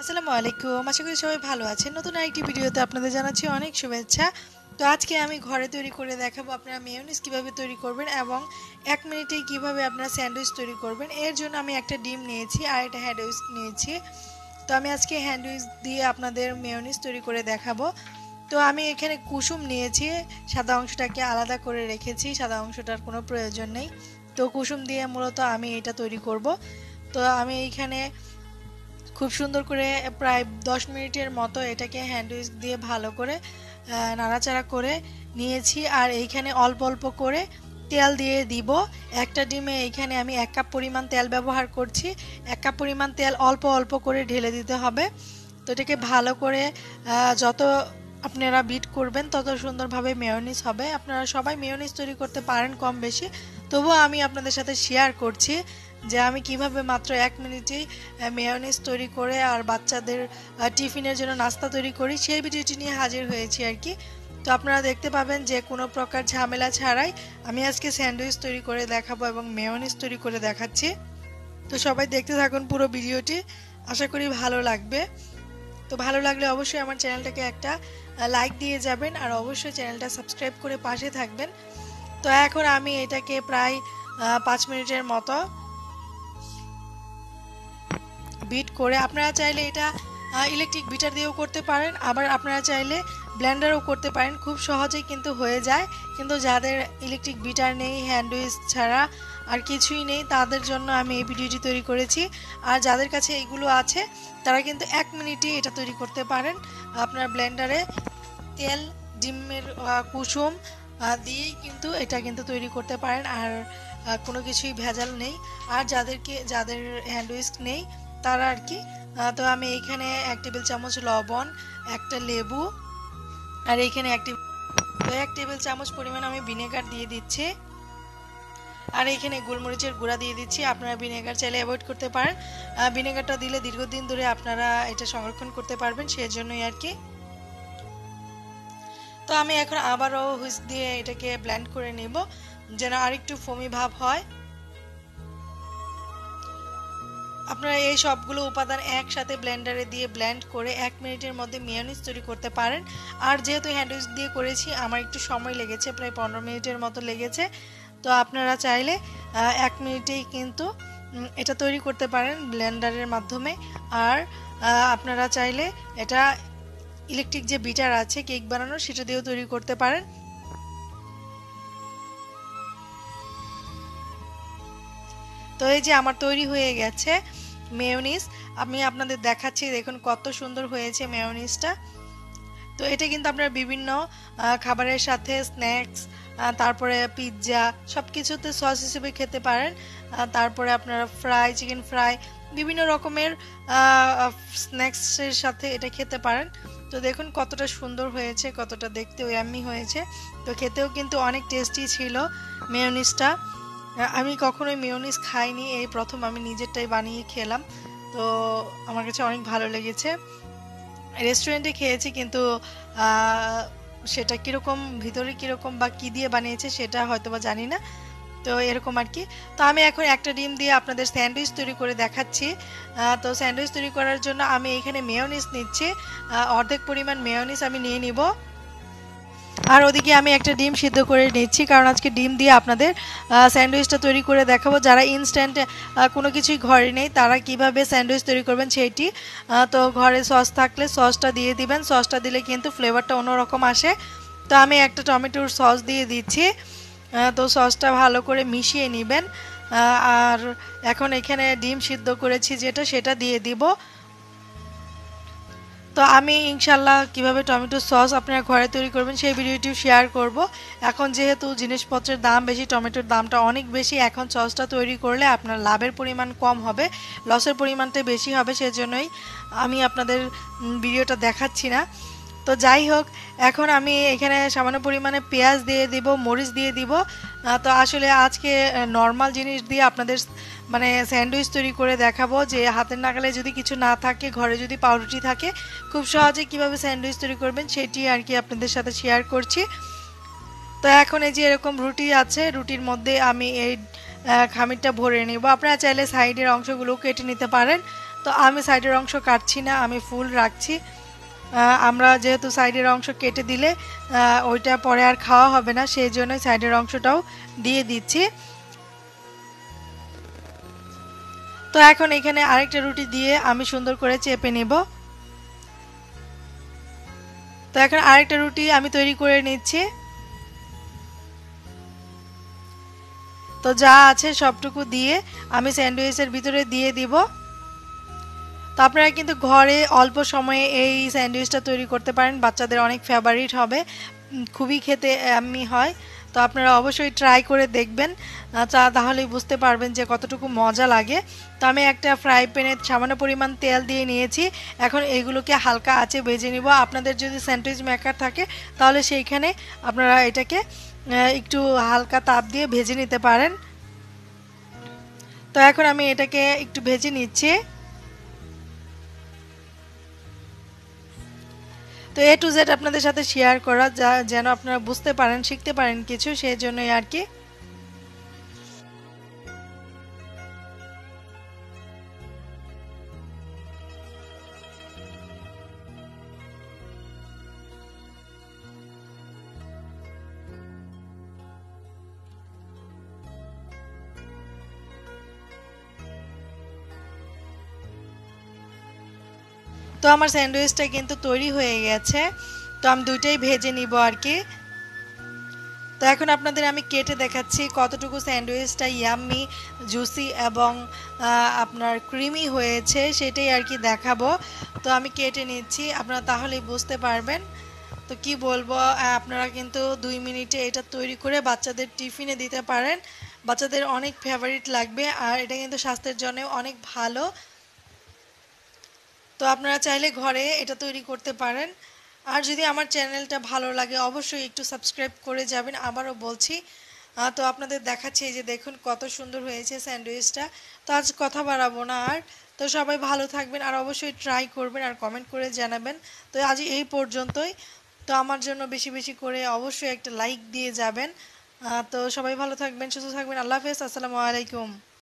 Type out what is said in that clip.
আসসালামু আলাইকুম। আশা করি সবাই ভালো আছেন। নতুন আরেকটি ভিডিওতে আপনাদের জানাচ্ছি অনেক শুভেচ্ছা। তো আজকে আমি ঘরে তৈরি করে দেখাবো আপনারা মেয়োনিজ কিভাবে তৈরি করবেন এবং 1 মিনিটেই কিভাবে আপনারা স্যান্ডউইচ তৈরি করবেন। এর জন্য আমি একটা ডিম নিয়েছি আর একটা হ্যান্ড উইস্ক নিয়েছি। তো আমি আজকে হ্যান্ড উইস্ক দিয়ে আপনাদের মেয়োনিজ তৈরি করে দেখাবো। তো আমি এখানে কুসুম নিয়েছি, সাদা অংশটাকে আলাদা করে রেখেছি, সাদা অংশটার কোনো প্রয়োজন নেই। তো কুসুম দিয়ে মূলত আমি এটা তৈরি করব। তো আমি এইখানে খুব সুন্দর করে প্রায় 10 মিনিটের মতো এটাকে হ্যান্ড উইস্ক দিয়ে ভালো করে নাড়াচাড়া করে নিয়েছি। আর এইখানে অল্প অল্প করে তেল দিয়ে দিব। একটা ডিমে এইখানে আমি 1 কাপ পরিমাণ তেল ব্যবহার করছি। 1 কাপ পরিমাণ তেল অল্প অল্প করে ঢেলে দিতে হবে। তো এটাকে ভালো করে যত আপনারা বিট করবেন তত সুন্দরভাবে মেয়োনিজ হবে। আপনারা সবাই মেয়োনিজ তৈরি করতে পারেন কম বেশি, তবুও আমি আপনাদের সাথে শেয়ার করছি যে আমি কিভাবে মাত্র 1 মিনিটেই মেয়োনিজ তৈরি করে আর বাচ্চাদের টিফিনের জন্য নাস্তা তৈরি করি, সেই ভিডিওটি নিয়ে হাজির হয়েছি আর কি। তো আপনারা দেখতে পাবেন যে কোনো প্রকার ঝামেলা ছাড়াই আমি আজকে স্যান্ডউইচ তৈরি করে দেখাবো এবং মেয়োনিজ তৈরি করে দেখাচ্ছি। তো সবাই দেখতে থাকুন পুরো ভিডিওটি, আশা করি ভালো লাগবে। তো ভালো লাগলে অবশ্যই আমার চ্যানেলটাকে একটা লাইক দিয়ে যাবেন আর অবশ্যই চ্যানেলটা সাবস্ক্রাইব করে পাশে থাকবেন। তো এখন আমি এটাকে প্রায় 5 মিনিটের মতো বিট করে, আপনারা চাইলে এটা ইলেকট্রিক বিটার দিয়েও করতে পারেন, আবার আপনারা চাইলে ব্লেন্ডারও করতে পারেন। খুব সহজেই কিন্তু হয়ে যায়। কিন্তু যাদের ইলেকট্রিক বিটার নেই, হ্যান্ড উইস্ক ছাড়া আর কিছুই নেই, তাদের জন্য আমি এই ভিডিওটি তৈরি করেছি। আর যাদের কাছে এগুলো আছে তারা কিন্তু 1 মিনিটে এটা তৈরি করতে পারেন। আপনার ব্লেন্ডারে তেল, ডিমের কুসুম দিয়েই কিন্তু এটা কিন্তু তৈরি করতে পারেন, আর কোনো কিছুই ভেজাল নেই। আর যাদের হ্যান্ড উইস্ক নেই তারা আর কি। তো আমি এইখানে 1 টেবিল চামচ লবণ, একটা লেবু, আর এইখানে 1 টেবিল চামচ পরিমাণ আমি ভিনেগার দিয়ে দিচ্ছি। আর এইখানে গোলমরিচের গুঁড়া দিয়ে দিচ্ছি। আপনারা ভিনেগার চাইলে অ্যাভয়েড করতে পারেন। ভিনেগারটা দিলে দীর্ঘদিন ধরে আপনারা এটা সংরক্ষণ করতে পারবেন, সেজন্যই আর কি। তো আমি এখন আবারও হুইস্ক দিয়ে এটাকে ব্লেন্ড করে নেব যেন আরেকটু ফোমি ভাব হয়। আপনারা এই সবগুলো উপাদান একসাথে ব্লেন্ডারে দিয়ে ব্লেন্ড করে 1 মিনিটের মধ্যে মেয়োনিজ তৈরি করতে পারেন। আর যেহেতু হ্যান্ড উইস্ক দিয়ে করেছি আমার একটু সময় লেগেছে, প্রায় 15 মিনিটের মতো লেগেছে। তো আপনারা চাইলে 1 মিনিটেই কিন্তু এটা তৈরি করতে পারেন ব্লেন্ডারের মাধ্যমে। আর আপনারা চাইলে এটা ইলেকট্রিক যে বিটার আছে কেক বানানোর, সেটা দিয়েও তৈরি করতে পারেন। তো এই যে আমার তৈরি হয়ে গেছে মেয়োনিজ, আমি আপনাদের দেখাচ্ছি, দেখুন কত সুন্দর হয়েছে মেয়োনিজটা। তো এটা কিন্তু আপনারা বিভিন্ন খাবারের সাথে, স্ন্যাক্স, তারপরে পিৎজা, সব কিছুতে সস হিসেবে খেতে পারেন। তারপরে আপনারা চিকেন ফ্রাই, বিভিন্ন রকমের স্ন্যাক্সের সাথে এটা খেতে পারেন। তো দেখুন কতটা সুন্দর হয়েছে, কতটা দেখতেও ইয়াম্মি হয়েছে। তো খেতেও কিন্তু অনেক টেস্টি ছিল মেয়োনিজটা। আমি কখনোই মেয়োনিজ খাইনি, এই প্রথম আমি নিজেরটাই বানিয়ে খেলাম। তো আমার কাছে অনেক ভালো লেগেছে। রেস্টুরেন্টে খেয়েছি, কিন্তু সেটা কীরকম, ভিতরে কীরকম বা কী দিয়ে বানিয়েছে সেটা হয়তো বা জানি না। তো এরকম আর কি। তো আমি এখন একটা ডিম দিয়ে আপনাদের স্যান্ডউইচ তৈরি করে দেখাচ্ছি। তো স্যান্ডউইচ তৈরি করার জন্য আমি এখানে মেয়োনিজ নিচ্ছি, অর্ধেক পরিমাণ মেয়োনিজ আমি নিয়ে নিব। আর ওদিকে আমি একটা ডিম সিদ্ধ করে নিচ্ছি, কারণ আজকে ডিম দিয়ে আপনাদের স্যান্ডউইচটা তৈরি করে দেখাবো। যারা ইনস্ট্যান্ট কোনো কিছুই ঘরে নেই তারা কিভাবে স্যান্ডউইচ তৈরি করবেন সেইটি। তো ঘরে সস থাকলে সসটা দিয়ে দিবেন, সসটা দিলে কিন্তু ফ্লেভারটা অন্যরকম আসে। তো আমি একটা টমেটোর সস দিয়ে দিচ্ছি। তো সসটা ভালো করে মিশিয়ে নেবেন। আর এখন এখানে ডিম সিদ্ধ করেছি সেটা দিয়ে দিব। তো আমি ইনশাল্লাহ কিভাবে টমেটো সস আপনারা ঘরে তৈরি করবেন সেই ভিডিওটিও শেয়ার করব। এখন যেহেতু জিনিসপত্রের দাম বেশি, টমেটোর দামটা অনেক বেশি, এখন সসটা তৈরি করলে আপনার লাভের পরিমাণ কম হবে, লসের পরিমাণটা বেশি হবে, সেজন্যই আমি আপনাদের ভিডিওটা দেখাচ্ছি না। তো যাই হোক, এখন আমি এখানে সামান্য পরিমাণে পেঁয়াজ দিয়ে দিব, মরিচ দিয়ে দিব। তো আসলে আজকে নর্মাল জিনিস দিয়ে আপনাদের মানে স্যান্ডউইচ তৈরি করে দেখাবো, যে হাতের নাগালে যদি কিছু না থাকে, ঘরে যদি পাউরুটি থাকে, খুব সহজে কিভাবে স্যান্ডউইচ তৈরি করবেন সেটি আর কি আপনাদের সাথে শেয়ার করছি। তো এখন এই যে এরকম রুটি আছে, রুটির মধ্যে আমি এই খামিরটা ভরে নেব। আপনারা চাইলে সাইডের অংশগুলো কেটে নিতে পারেন, তো আমি সাইডের অংশ কাটছি না, আমি ফুল রাখছি। আমরা যেহেতু সাইডের অংশ কেটে দিলে ওইটা পরে আর খাওয়া হবে না, সেই জন্যই সাইডের অংশটাও দিয়ে দিচ্ছি। তো এখন এখানে আরেকটা রুটি দিয়ে আমি সুন্দর করে চেপে নেব। তো এখন আরেকটা রুটি আমি তৈরি করে নিচ্ছি। তো যা আছে সবটুকু দিয়ে আমি স্যান্ডউইচের ভিতরে দিয়ে দিব। তো আপনারা কিন্তু ঘরে অল্প সময়ে এই স্যান্ডউইচটা তৈরি করতে পারেন, বাচ্চাদের অনেক ফেভারিট হবে, খুবই খেতে ইয়াম্মি হয়। তো আপনারা অবশ্যই ট্রাই করে দেখবেন, তাহলেই বুঝতে পারবেন যে কতটুকু মজা লাগে। তো আমি একটা ফ্রাই প্যানে সামান্য পরিমাণ তেল দিয়ে নিয়েছি। এখন এইগুলোকে হালকা আঁচে ভেজে নিব। আপনাদের যদি স্যান্ডউইচ মেকার থাকে তাহলে সেইখানে আপনারা এটাকে একটু হালকা তাপ দিয়ে ভেজে নিতে পারেন। তো এখন আমি এটাকে একটু ভেজে নিচ্ছি। তো এ টু জেড আপনাদের সাথে শেয়ার করা, যেন আপনারা বুঝতে পারেন, শিখতে পারেন কিছু, সেই জন্যই আর কি। তো আমার স্যান্ডউইচটা কিন্তু তৈরি হয়ে গেছে। তো আমি দুইটাই ভেজে নিব আর কি। তো এখন আপনাদের আমি কেটে দেখাচ্ছি কতটুকু স্যান্ডউইচটা ইয়াম্মি, জুসি এবং আপনার ক্রিমি হয়েছে, সেটাই আর কি দেখাবো। তো আমি কেটে নিচ্ছি, আপনারা তাহলেই বুঝতে পারবেন। তো কি বলবো, আপনারা কিন্তু 2 মিনিটে এটা তৈরি করে বাচ্চাদের টিফিনে দিতে পারেন, বাচ্চাদের অনেক ফেভারিট লাগবে, আর এটা কিন্তু স্বাস্থ্যের জন্য অনেক ভালো। তো আপনারা চাইলে ঘরে এটা তৈরি করতে পারেন। আর যদি আমার চ্যানেলটা ভালো লাগে অবশ্যই একটু সাবস্ক্রাইব করে যাবেন, আবারও বলছি। তো আপনাদের দেখাচ্ছি, এই যে দেখুন কত সুন্দর হয়েছে স্যান্ডউইচটা। তো আজ কথা বাড়াবো না আর। তো সবাই ভালো থাকবেন, আর অবশ্যই ট্রাই করবেন আর কমেন্ট করে জানাবেন। তো আজ এই পর্যন্তই। তো আমার জন্য বেশি বেশি করে অবশ্যই একটা লাইক দিয়ে যাবেন। তো সবাই ভালো থাকবেন, সুস্থ থাকবেন। আল্লাহ হাফেজ, আসসালামু আলাইকুম।